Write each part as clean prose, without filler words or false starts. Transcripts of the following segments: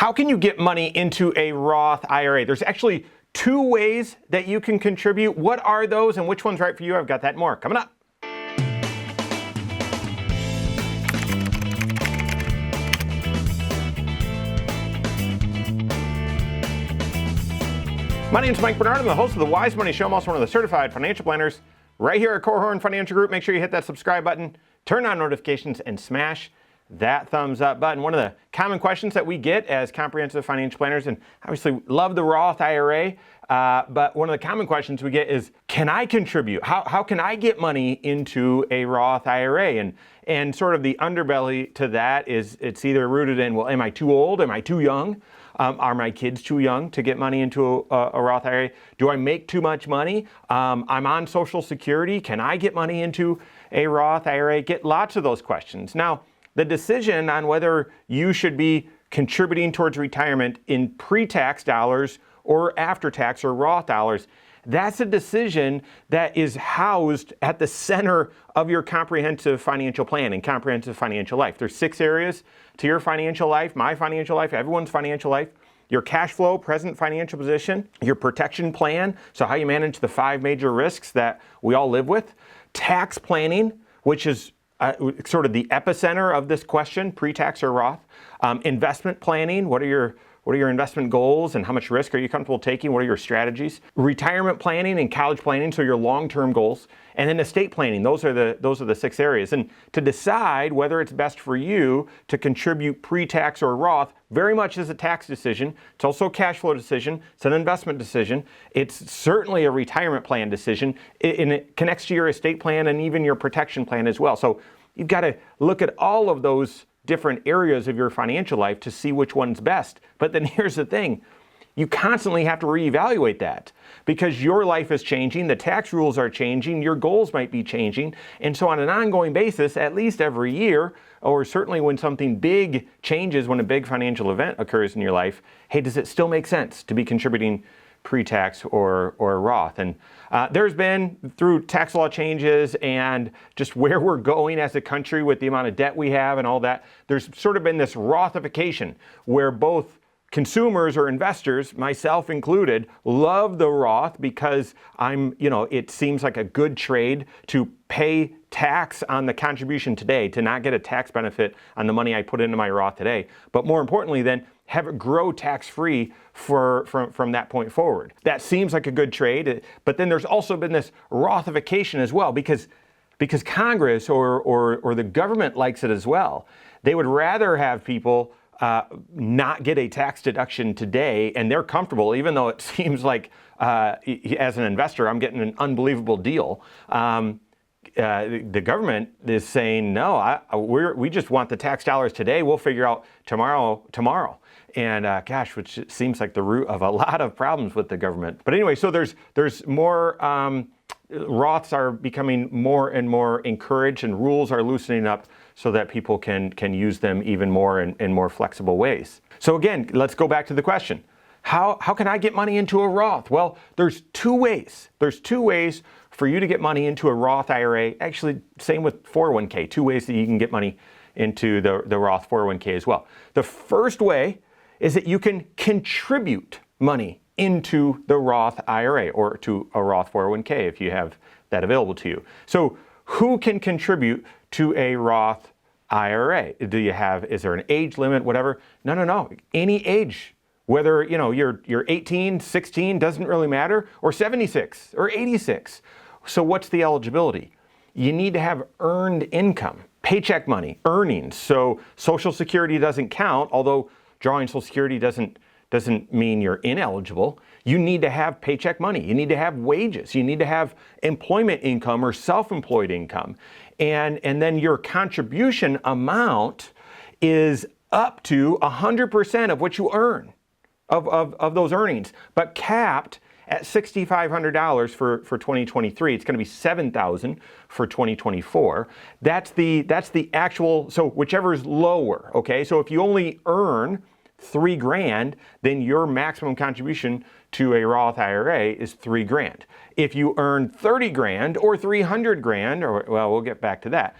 How can you get money into a Roth IRA? There's actually two ways that you can contribute. What are those and which one's right for you? I've got that and more coming up. My name is Mike Bernard. I'm the host of the Wise Money Show. I'm also one of the certified financial planners right here at Korhorn Financial Group. Make sure you hit that subscribe button, turn on notifications, and smash that thumbs up button. One of the common questions that we get as comprehensive financial planners, and obviously love the Roth IRA, but one of the common questions we get is, can I contribute? How can I get money into a Roth IRA? And sort of the underbelly to that is it's either rooted in, well, am I too old? Am I too young? Are my kids too young to get money into a Roth IRA? Do I make too much money? I'm on Social Security. Can I get money into a Roth IRA? Get lots of those questions. Now, the decision on whether you should be contributing towards retirement in pre-tax dollars or after-tax or Roth dollars, that's a decision that is housed at the center of your comprehensive financial plan and comprehensive financial life. There's 6 areas to your financial life, my financial life, everyone's financial life. Your cash flow, present financial position, your protection plan, so how you manage the 5 major risks that we all live with, tax planning, which is sort of the epicenter of this question, pre-tax or Roth, investment planning, what are your investment goals and how much risk are you comfortable taking? What are your strategies? Retirement planning and college planning, so your long-term goals. And then estate planning, those are the 6 areas. And to decide whether it's best for you to contribute pre-tax or Roth very much is a tax decision. It's also a cash flow decision. It's an investment decision. It's certainly a retirement plan decision. And it connects to your estate plan and even your protection plan as well. So you've got to look at all of those different areas of your financial life to see which one's best. But then here's the thing. You constantly have to reevaluate that because your life is changing, the tax rules are changing, your goals might be changing. And so on an ongoing basis, at least every year, or certainly when something big changes, when a big financial event occurs in your life, hey, does it still make sense to be contributing pre-tax or Roth? And there's been, through tax law changes and just where we're going as a country with the amount of debt we have and all that, there's sort of been this Rothification where both consumers or investors, myself included, love the Roth because it seems like a good trade to pay tax on the contribution today, to not get a tax benefit on the money I put into my Roth today. But more importantly then, have it grow tax-free from that point forward. That seems like a good trade, but then there's also been this Rothification as well because Congress or the government likes it as well. They would rather have people not get a tax deduction today, and they're comfortable, even though it seems like as an investor, I'm getting an unbelievable deal. The government is saying, no, we just want the tax dollars today. We'll figure out tomorrow. And which seems like the root of a lot of problems with the government. But anyway, so there's more, Roths are becoming more and more encouraged and rules are loosening up so that people can use them even more in more flexible ways. So again, let's go back to the question. How can I get money into a Roth? Well, there's 2 ways. There's 2 ways for you to get money into a Roth IRA. Actually, same with 401k, 2 ways that you can get money into the Roth 401k as well. The first way is that you can contribute money into the Roth IRA or to a Roth 401k if you have that available to you. So who can contribute to a Roth IRA? Is there an age limit, whatever? No. Any age, whether you're 18, 16, doesn't really matter, or 76 or 86. So what's the eligibility? You need to have earned income, paycheck money, earnings. So Social Security doesn't count, although drawing Social Security doesn't mean you're ineligible. You need to have paycheck money. You need to have wages. You need to have employment income or self-employed income. And then your contribution amount is up to 100% of what you earn of those earnings, but capped at $6,500 for 2023. It's going to be $7,000 for 2024. That's the actual, so whichever is lower, okay? So if you only earn $3,000, then your maximum contribution to a Roth IRA is $3,000. If you earn 30 grand or 300 grand, or well, we'll get back to that.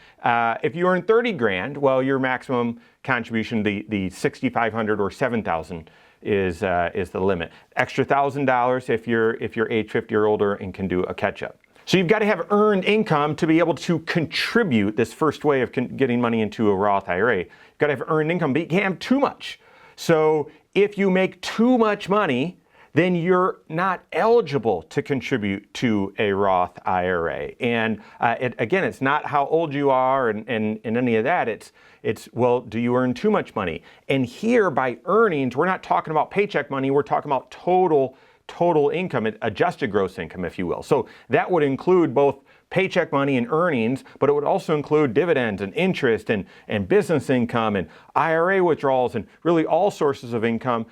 If you earn 30 grand, well, your maximum contribution, the 6,500 or 7,000 is the limit. Extra $1,000 if you're age 50 or older and can do a catch up. So you've got to have earned income to be able to contribute this first way of getting money into a Roth IRA. You've got to have earned income, but you can't have too much. So if you make too much money, then you're not eligible to contribute to a Roth IRA. And again, it's not how old you are and any of that. It's, well, do you earn too much money? And here by earnings, we're not talking about paycheck money, we're talking about total income, adjusted gross income, if you will. So that would include both paycheck money and earnings, but it would also include dividends and interest and business income and IRA withdrawals and really all sources of income.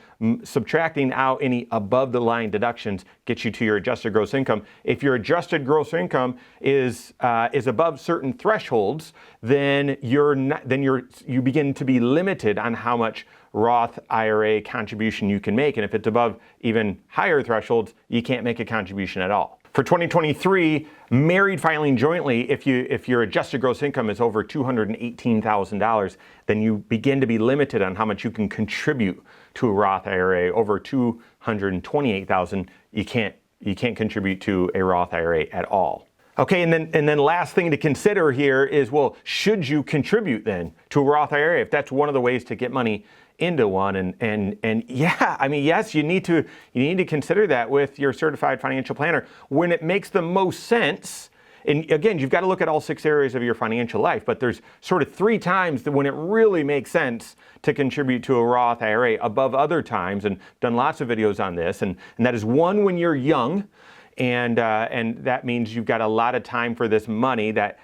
Subtracting out any above the line deductions gets you to your adjusted gross income. If your adjusted gross income is above certain thresholds, then you begin to be limited on how much Roth IRA contribution you can make. And if it's above even higher thresholds, you can't make a contribution at all. For 2023, married filing jointly, if your adjusted gross income is over $218,000, then you begin to be limited on how much you can contribute to a Roth IRA. Over $228,000, you can't contribute to a Roth IRA at all. Okay, and then last thing to consider here is, well, should you contribute then to a Roth IRA if that's one of the ways to get money into one? And yeah, I mean, yes, you need to consider that with your certified financial planner when it makes the most sense. And again, you've got to look at all 6 areas of your financial life, but there's sort of 3 times when it really makes sense to contribute to a Roth IRA above other times, and done lots of videos on this. And that is 1, when you're young, and that means you've got a lot of time for this money that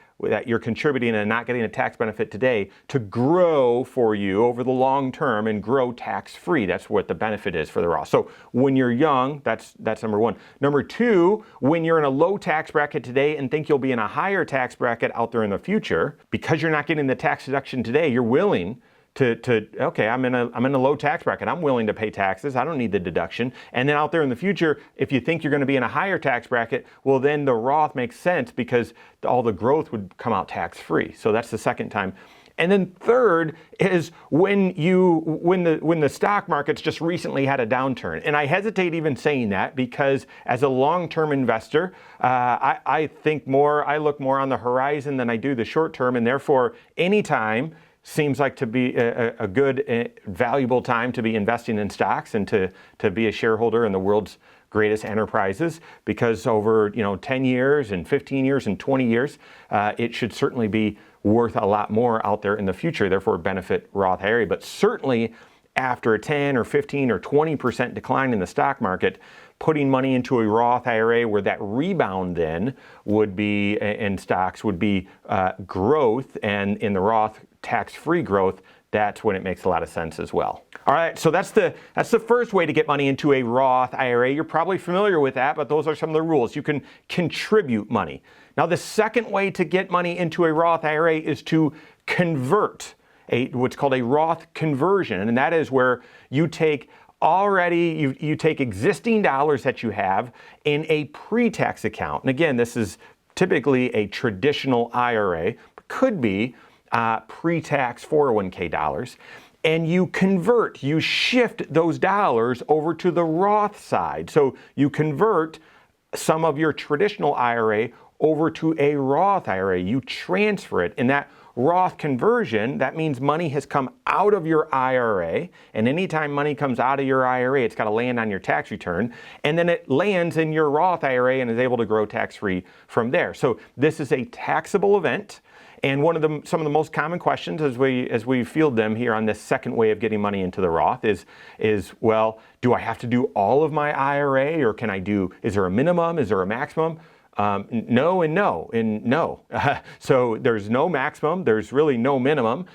you're contributing and not getting a tax benefit today to grow for you over the long term and grow tax-free. That's what the benefit is for the Roth. So when you're young, that's number 1. Number 2, when you're in a low tax bracket today and think you'll be in a higher tax bracket out there in the future, because you're not getting the tax deduction today, you're willing okay, I'm in a low tax bracket. I'm willing to pay taxes. I don't need the deduction. And then out there in the future, if you think you're going to be in a higher tax bracket, well, then the Roth makes sense because all the growth would come out tax-free. So that's the second time. And then third is when the stock market's just recently had a downturn. And I hesitate even saying that because as a long-term investor, I look more on the horizon than I do the short term, and therefore any time seems like to be a good, valuable time to be investing in stocks and to be a shareholder in the world's greatest enterprises, because over 10 years and 15 years and 20 years, it should certainly be worth a lot more out there in the future, therefore benefit Roth IRA. But certainly after a 10 or 15 or 20% decline in the stock market, putting money into a Roth IRA where that rebound then would be in stocks would be growth, and in the Roth tax-free growth, that's when it makes a lot of sense as well. All right, so that's the first way to get money into a Roth IRA. You're probably familiar with that, but those are some of the rules. You can contribute money. Now, the second way to get money into a Roth IRA is to convert what's called a Roth conversion, and that is where you take you take existing dollars that you have in a pre-tax account. And again, this is typically a traditional IRA, but could be pre-tax 401k dollars, and you shift those dollars over to the Roth side. So you convert some of your traditional IRA over to a Roth IRA. You transfer it. In that Roth conversion, that means money has come out of your IRA, and anytime money comes out of your IRA, it's got to land on your tax return, and then it lands in your Roth IRA and is able to grow tax-free from there. So this is a taxable event. And some of the most common questions as we field them here on this second way of getting money into the Roth is, well, do I have to do all of my IRA, or is there a minimum? Is there a maximum? No and no and no. So there's no maximum. There's really no minimum.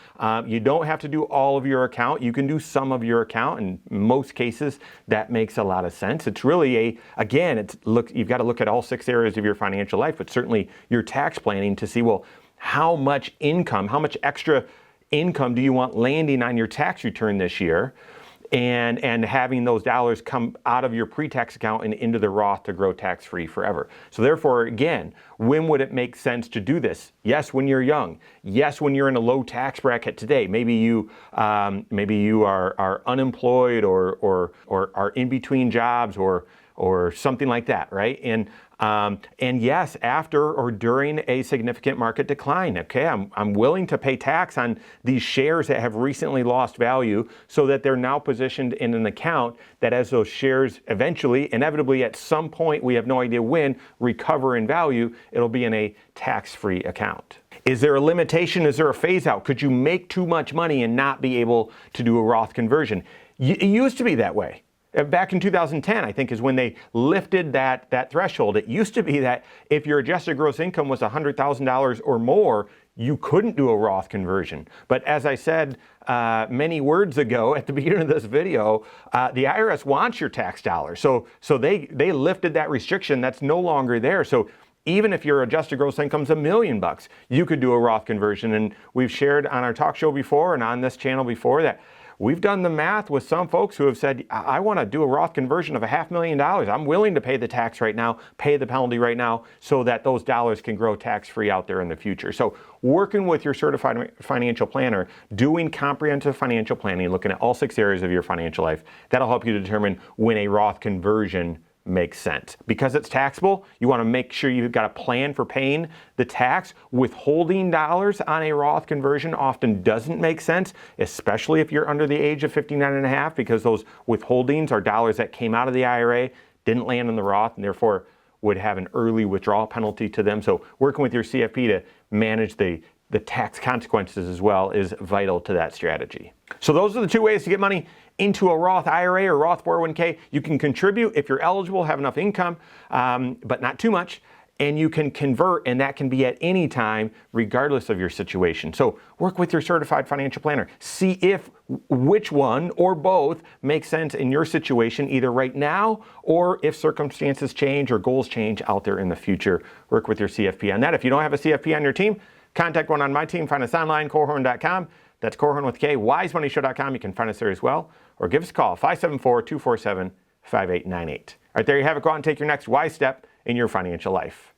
You don't have to do all of your account. You can do some of your account. In most cases, that makes a lot of sense. It's really you've got to look at all 6 areas of your financial life, but certainly your tax planning to see, well, how much extra income do you want landing on your tax return this year? and having those dollars come out of your pre-tax account and into the Roth to grow tax-free forever. So therefore, again, when would it make sense to do this? Yes, when you're young. Yes, when you're in a low tax bracket today. Maybe you are unemployed or are in between jobs or something like that, right? And yes, after or during a significant market decline, okay, I'm willing to pay tax on these shares that have recently lost value so that they're now positioned in an account that as those shares eventually, inevitably at some point, we have no idea when, recover in value, it'll be in a tax-free account. Is there a limitation? Is there a phase out? Could you make too much money and not be able to do a Roth conversion? It used to be that way. Back in 2010, I think, is when they lifted that threshold. It used to be that if your adjusted gross income was $100,000 or more, you couldn't do a Roth conversion. But as I said many words ago at the beginning of this video, the IRS wants your tax dollars. So they lifted that restriction. That's no longer there. So even if your adjusted gross income's $1 million, you could do a Roth conversion. And we've shared on our talk show before and on this channel before that we've done the math with some folks who have said, I want to do a Roth conversion of $500,000. I'm willing to pay the tax right now, pay the penalty right now, so that those dollars can grow tax-free out there in the future. So working with your certified financial planner, doing comprehensive financial planning, looking at all 6 areas of your financial life, that'll help you determine when a Roth conversion makes sense. Because it's taxable, you want to make sure you've got a plan for paying the tax. Withholding dollars on a Roth conversion often doesn't make sense, especially if you're under the age of 59 and a half, because those withholdings are dollars that came out of the IRA, didn't land in the Roth, and therefore would have an early withdrawal penalty to them. So working with your CFP to manage the tax consequences as well is vital to that strategy. So those are the 2 ways to get money into a Roth IRA or Roth 401k. You can contribute if you're eligible, have enough income, but not too much. And you can convert, and that can be at any time, regardless of your situation. So work with your certified financial planner. See if which one or both makes sense in your situation, either right now or if circumstances change or goals change out there in the future. Work with your CFP on that. If you don't have a CFP on your team, contact one on my team. Find us online, Korhorn.com. That's Korhorn with K, wisemoneyshow.com. You can find us there as well. Or give us a call, 574-247-5898. All right, there you have it. Go out and take your next wise step in your financial life.